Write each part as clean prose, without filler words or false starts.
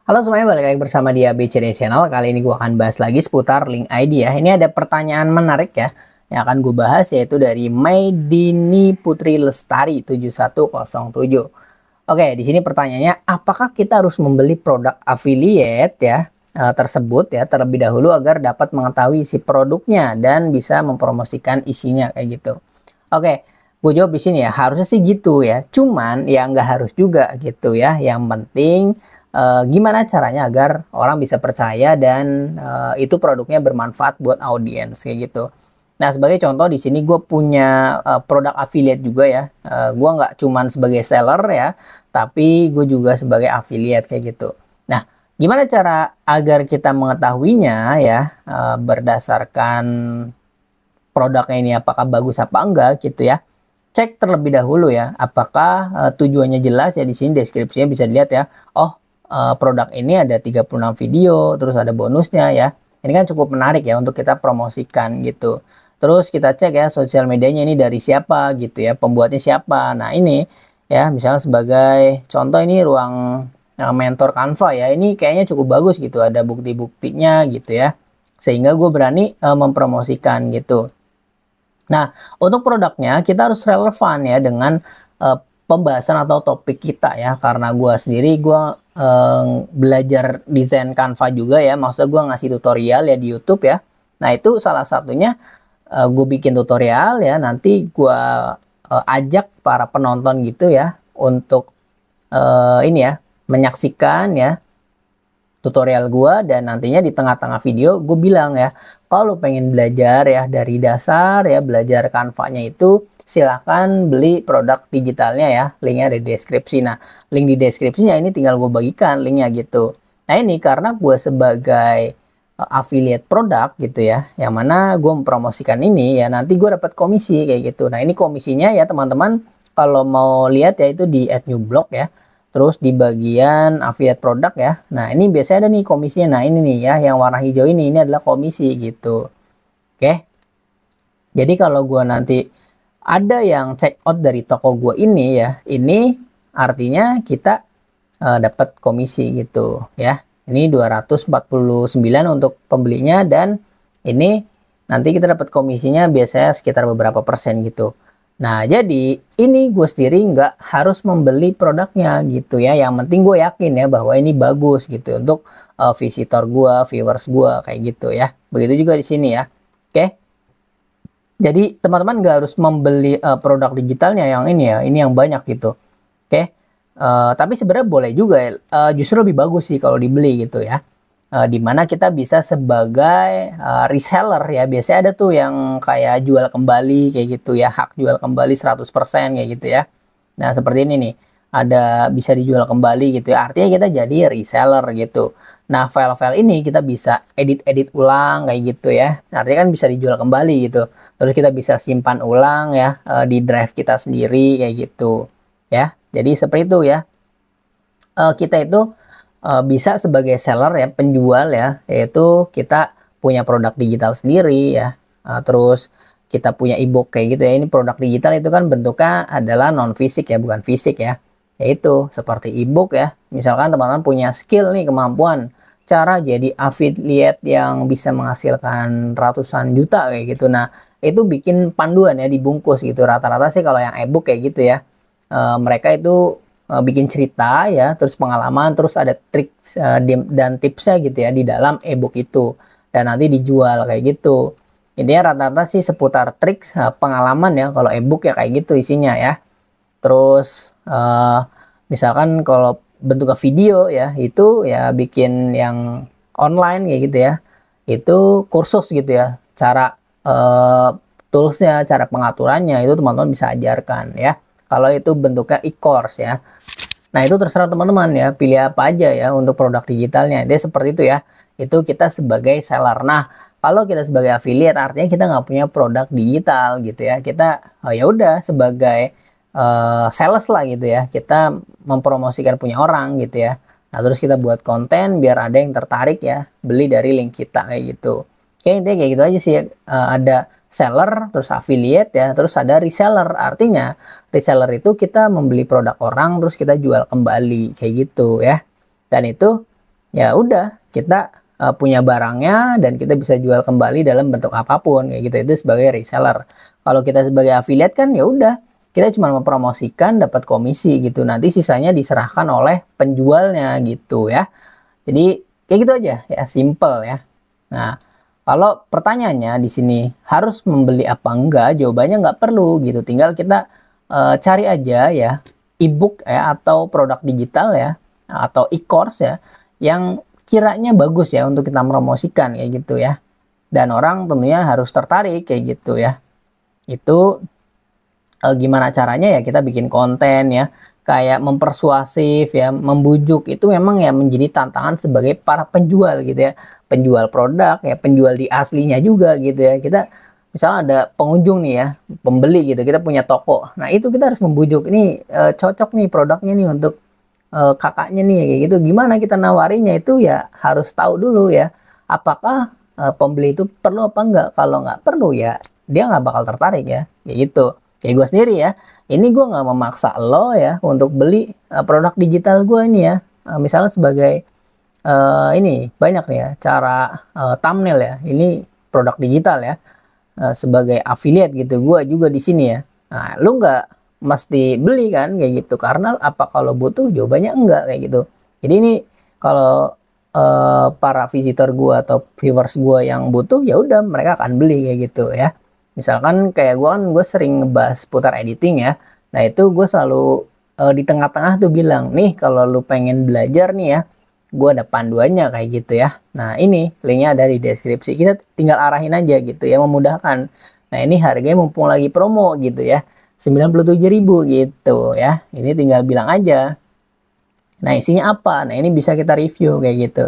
Halo semuanya, balik lagi bersama di ABCD Channel. Kali ini gue akan bahas lagi seputar link ID ya. Ini ada pertanyaan menarik ya yang akan gue bahas, yaitu dari Maidini Putri Lestari 7107. Oke, di sini pertanyaannya, apakah kita harus membeli produk affiliate ya tersebut ya terlebih dahulu agar dapat mengetahui isi produknya dan bisa mempromosikan isinya kayak gitu. Oke, gue jawab di sini ya, harusnya sih gitu ya. Cuman ya nggak harus juga gitu ya. Yang penting gimana caranya agar orang bisa percaya dan itu produknya bermanfaat buat audiens kayak gitu. Nah, sebagai contoh di sini gue punya produk affiliate juga ya. Gue nggak cuman sebagai seller ya, tapi gue juga sebagai affiliate kayak gitu. Nah, gimana cara agar kita mengetahuinya ya berdasarkan produknya ini apakah bagus apa enggak gitu ya. Cek terlebih dahulu ya, apakah tujuannya jelas ya. Di sini deskripsinya bisa dilihat ya. Oh, produk ini ada 36 video, terus ada bonusnya ya. Ini kan cukup menarik ya untuk kita promosikan gitu. Terus kita cek ya sosial medianya ini dari siapa gitu ya, pembuatnya siapa. Nah ini ya, misalnya sebagai contoh ini ruang mentor Canva ya. Ini kayaknya cukup bagus gitu, ada bukti-buktinya gitu ya. Sehingga gue berani mempromosikan gitu. Nah, untuk produknya kita harus relevan ya dengan pembahasan atau topik kita ya. Karena gue sendiri belajar desain Canva juga ya. Maksudnya gue ngasih tutorial ya di YouTube ya. Nah, itu salah satunya gue bikin tutorial ya. Nanti gue ajak para penonton gitu ya untuk ini ya, menyaksikan ya tutorial gua, dan nantinya di tengah-tengah video gue bilang ya, kalau pengen belajar ya dari dasar ya, belajar Canva-nya itu silahkan beli produk digitalnya ya, linknya ada di deskripsi. Nah, link di deskripsinya ini tinggal gue bagikan linknya gitu. Nah ini karena gue sebagai affiliate produk gitu ya, yang mana gue mempromosikan ini ya, nanti gue dapat komisi kayak gitu. Nah ini komisinya ya teman-teman, kalau mau lihat ya itu di add new blog ya. Terus di bagian affiliate produk ya. Nah, ini biasanya ada nih komisinya. Nah, ini nih ya, yang warna hijau ini adalah komisi gitu. Oke. Jadi kalau gua nanti ada yang check out dari toko gua ini ya, ini artinya kita dapat komisi gitu ya. Ini 249 untuk pembelinya, dan ini nanti kita dapat komisinya biasanya sekitar beberapa persen gitu. Nah, jadi ini gue sendiri nggak harus membeli produknya gitu ya. Yang penting gue yakin ya bahwa ini bagus gitu untuk visitor gue, viewers gue kayak gitu ya. Begitu juga di sini ya. Oke. Jadi teman-teman nggak harus membeli produk digitalnya yang ini ya. Ini yang banyak gitu. Oke. Tapi sebenarnya boleh juga ya. Justru lebih bagus sih kalau dibeli gitu ya. Dimana kita bisa sebagai reseller ya. Biasanya ada tuh yang kayak jual kembali kayak gitu ya, hak jual kembali 100% kayak gitu ya. Nah seperti ini nih, ada bisa dijual kembali gitu ya, artinya kita jadi reseller gitu. Nah file-file ini kita bisa edit-edit ulang kayak gitu ya, artinya kan bisa dijual kembali gitu. Terus kita bisa simpan ulang ya di drive kita sendiri kayak gitu ya. Jadi seperti itu ya. Kita itu bisa sebagai seller ya, penjual ya, yaitu kita punya produk digital sendiri ya. Terus kita punya ebook kayak gitu ya. Ini produk digital itu kan bentuknya adalah non fisik ya, bukan fisik ya. Yaitu seperti ebook ya. Misalkan teman-teman punya skill nih, kemampuan cara jadi affiliate yang bisa menghasilkan ratusan juta kayak gitu. Nah, itu bikin panduan ya, dibungkus gitu. Rata-rata sih kalau yang ebook kayak gitu ya, mereka itu bikin cerita ya, terus pengalaman, terus ada trik dan tipsnya gitu ya di dalam ebook itu, dan nanti dijual kayak gitu. Intinya rata-rata sih seputar trik, pengalaman ya kalau ebook ya kayak gitu isinya ya. Terus misalkan kalau bentuknya video ya, itu ya bikin yang online kayak gitu ya, itu kursus gitu ya, cara toolsnya, cara pengaturannya itu teman-teman bisa ajarkan ya. Kalau itu bentuknya e-course ya. Nah, itu terserah teman-teman ya, pilih apa aja ya untuk produk digitalnya. Dia seperti itu ya. Itu kita sebagai seller. Nah, kalau kita sebagai affiliate artinya kita nggak punya produk digital gitu ya. Kita ya udah sebagai sales lah gitu ya. Kita mempromosikan punya orang gitu ya. Nah, terus kita buat konten biar ada yang tertarik ya, beli dari link kita kayak gitu. Oke, intinya kayak gitu aja sih. Ada seller, terus affiliate ya, terus ada reseller. Artinya reseller itu kita membeli produk orang terus kita jual kembali kayak gitu ya. Dan itu ya udah kita punya barangnya dan kita bisa jual kembali dalam bentuk apapun kayak gitu, itu sebagai reseller. Kalau kita sebagai affiliate kan ya udah kita cuma mempromosikan dapat komisi gitu, nanti sisanya diserahkan oleh penjualnya gitu ya. Jadi kayak gitu aja ya, simple ya. Nah, kalau pertanyaannya di sini harus membeli apa enggak, jawabannya nggak perlu gitu. Tinggal kita cari aja ya e-book ya atau produk digital ya atau e-course ya yang kiranya bagus ya untuk kita promosikan kayak gitu ya. Dan orang tentunya harus tertarik kayak gitu ya. Itu gimana caranya ya, kita bikin konten ya kayak mempersuasif ya, membujuk, itu memang ya menjadi tantangan sebagai para penjual gitu ya, penjual produk ya, penjual di aslinya juga gitu ya. Kita misalnya ada pengunjung nih ya, pembeli gitu, kita punya toko, nah itu kita harus membujuk, ini cocok nih produknya nih untuk kakaknya nih kayak gitu. Gimana kita nawarinya itu ya harus tahu dulu ya, apakah pembeli itu perlu apa enggak. Kalau nggak perlu ya dia nggak bakal tertarik ya, kayak gitu. Kayak gue sendiri ya, ini gue nggak memaksa lo ya untuk beli produk digital gue ini ya. Misalnya sebagai ini banyak nih ya cara thumbnail ya, ini produk digital ya, sebagai affiliate gitu, gue juga di sini ya. Nah, lu nggak mesti beli kan kayak gitu, karena apa kalau butuh, jawabannya enggak kayak gitu. Jadi ini kalau para visitor gue atau viewers gue yang butuh, ya udah mereka akan beli kayak gitu ya. Misalkan kayak gue kan, gue sering ngebahas putar editing ya. Nah itu gue selalu di tengah-tengah tuh bilang, nih kalau lu pengen belajar nih ya, gue ada panduannya kayak gitu ya. Nah ini linknya ada di deskripsi, kita tinggal arahin aja gitu ya, memudahkan. Nah ini harganya mumpung lagi promo gitu ya, 97.000 gitu ya. Ini tinggal bilang aja. Nah isinya apa? Nah ini bisa kita review kayak gitu.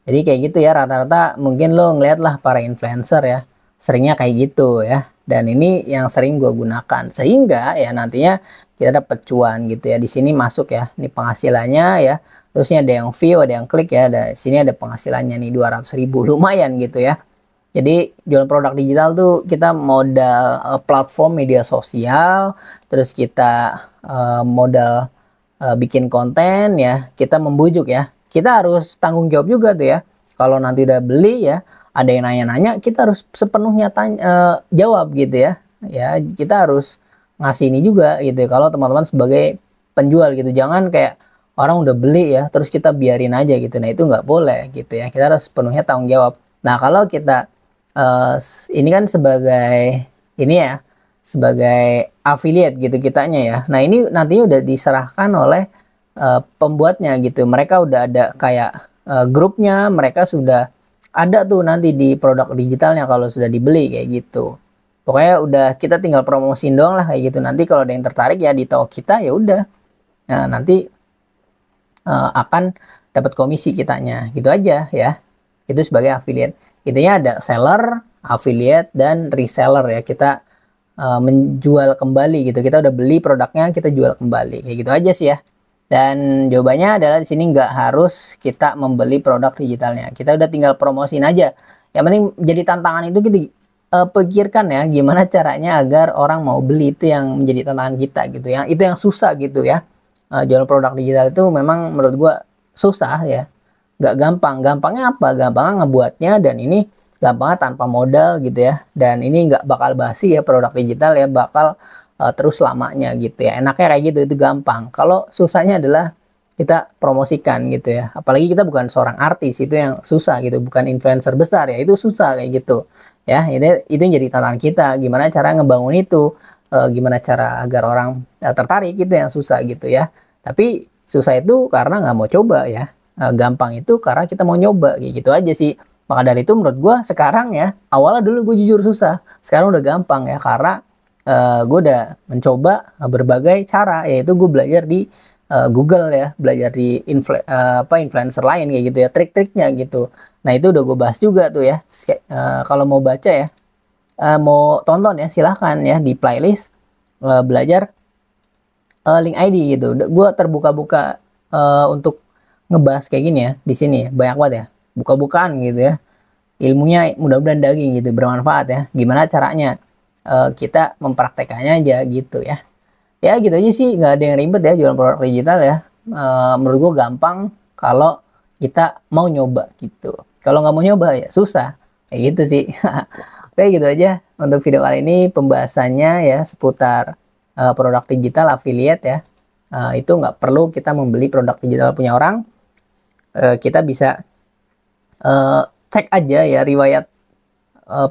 Jadi kayak gitu ya, rata-rata mungkin lo ngeliat lah para influencer ya, seringnya kayak gitu ya. Dan ini yang sering gue gunakan, sehingga ya nantinya kita dapat cuan gitu ya. Di sini masuk ya, ini penghasilannya ya. Terusnya ada yang view, ada yang klik ya. Di sini ada penghasilannya nih 200.000, lumayan gitu ya. Jadi jual produk digital tuh kita modal platform media sosial, terus kita modal bikin konten ya, kita membujuk ya. Kita harus tanggung jawab juga tuh ya. Kalau nanti udah beli ya, ada yang nanya-nanya, kita harus sepenuhnya jawab gitu ya. Ya, kita harus ngasih ini juga gitu ya. Kalau teman-teman sebagai penjual gitu, jangan kayak orang udah beli ya, terus kita biarin aja gitu. Nah itu nggak boleh gitu ya. Kita harus sepenuhnya tanggung jawab. Nah kalau kita ini kan sebagai ini ya, sebagai affiliate gitu kitanya ya. Nah ini nantinya udah diserahkan oleh pembuatnya gitu. Mereka udah ada kayak grupnya, mereka sudah ada tuh nanti di produk digitalnya kalau sudah dibeli kayak gitu. Pokoknya udah kita tinggal promosiin doang lah kayak gitu. Nanti kalau ada yang tertarik ya di toko kita, ya udah. Nah, nanti akan dapat komisi kitanya gitu aja ya. Itu sebagai affiliate. Intinya ada seller, affiliate, dan reseller ya. Kita menjual kembali gitu. Kita udah beli produknya, kita jual kembali kayak gitu aja sih ya. Dan jawabannya adalah di sini nggak harus kita membeli produk digitalnya. Kita udah tinggal promosiin aja. Yang penting jadi tantangan itu kita pikirkan ya, gimana caranya agar orang mau beli, itu yang menjadi tantangan kita gitu ya. Itu yang susah gitu ya. Jual produk digital itu memang menurut gua susah ya. Nggak gampang. Gampangnya apa? Gampangnya ngebuatnya, dan ini gampangnya tanpa modal gitu ya. Dan ini nggak bakal basi ya, produk digital ya, bakal terus lamanya gitu ya. Enaknya kayak gitu, itu gampang. Kalau susahnya adalah kita promosikan gitu ya. Apalagi kita bukan seorang artis, itu yang susah gitu. Bukan influencer besar ya, itu susah kayak gitu ya. Itu yang jadi tantangan kita, gimana cara ngebangun itu, gimana cara agar orang tertarik, itu yang susah gitu ya. Tapi susah itu karena nggak mau coba ya. Gampang itu karena kita mau nyoba, kayak gitu aja sih. Maka dari itu menurut gue sekarang ya, awalnya dulu gue jujur susah, sekarang udah gampang ya, karena gue udah mencoba berbagai cara, yaitu gue belajar di Google ya, belajar di influencer lain kayak gitu ya, trik-triknya gitu. Nah itu udah gue bahas juga tuh ya. Kalau mau baca ya, mau tonton ya, silahkan ya di playlist belajar link ID gitu. Gue terbuka-buka untuk ngebahas kayak gini ya di sini ya, banyak banget ya, buka-bukaan gitu ya, ilmunya mudah-mudahan daging gitu, bermanfaat ya. Gimana caranya kita mempraktekannya aja gitu ya. Ya gitu aja sih, nggak ada yang ribet ya jualan produk digital ya. Menurut gue gampang kalau kita mau nyoba gitu. Kalau nggak mau nyoba ya susah, kayak gitu sih. Oke, gitu aja untuk video kali ini pembahasannya ya seputar produk digital affiliate ya. Itu nggak perlu kita membeli produk digital punya orang. Kita bisa cek aja ya riwayat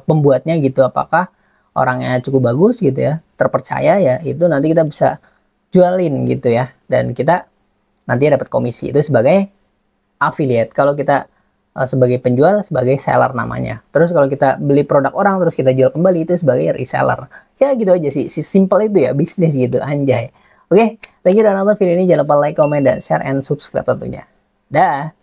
pembuatnya gitu, apakah orangnya cukup bagus gitu ya, terpercaya ya, itu nanti kita bisa jualin gitu ya, dan kita nanti dapat komisi itu sebagai affiliate. Kalau kita sebagai penjual, sebagai seller namanya. Terus kalau kita beli produk orang terus kita jual kembali, itu sebagai reseller. Ya gitu aja sih, simple itu ya bisnis gitu, anjay. Oke, thank you udah nonton video ini. Jangan lupa like, comment, dan share, and subscribe tentunya. Dah.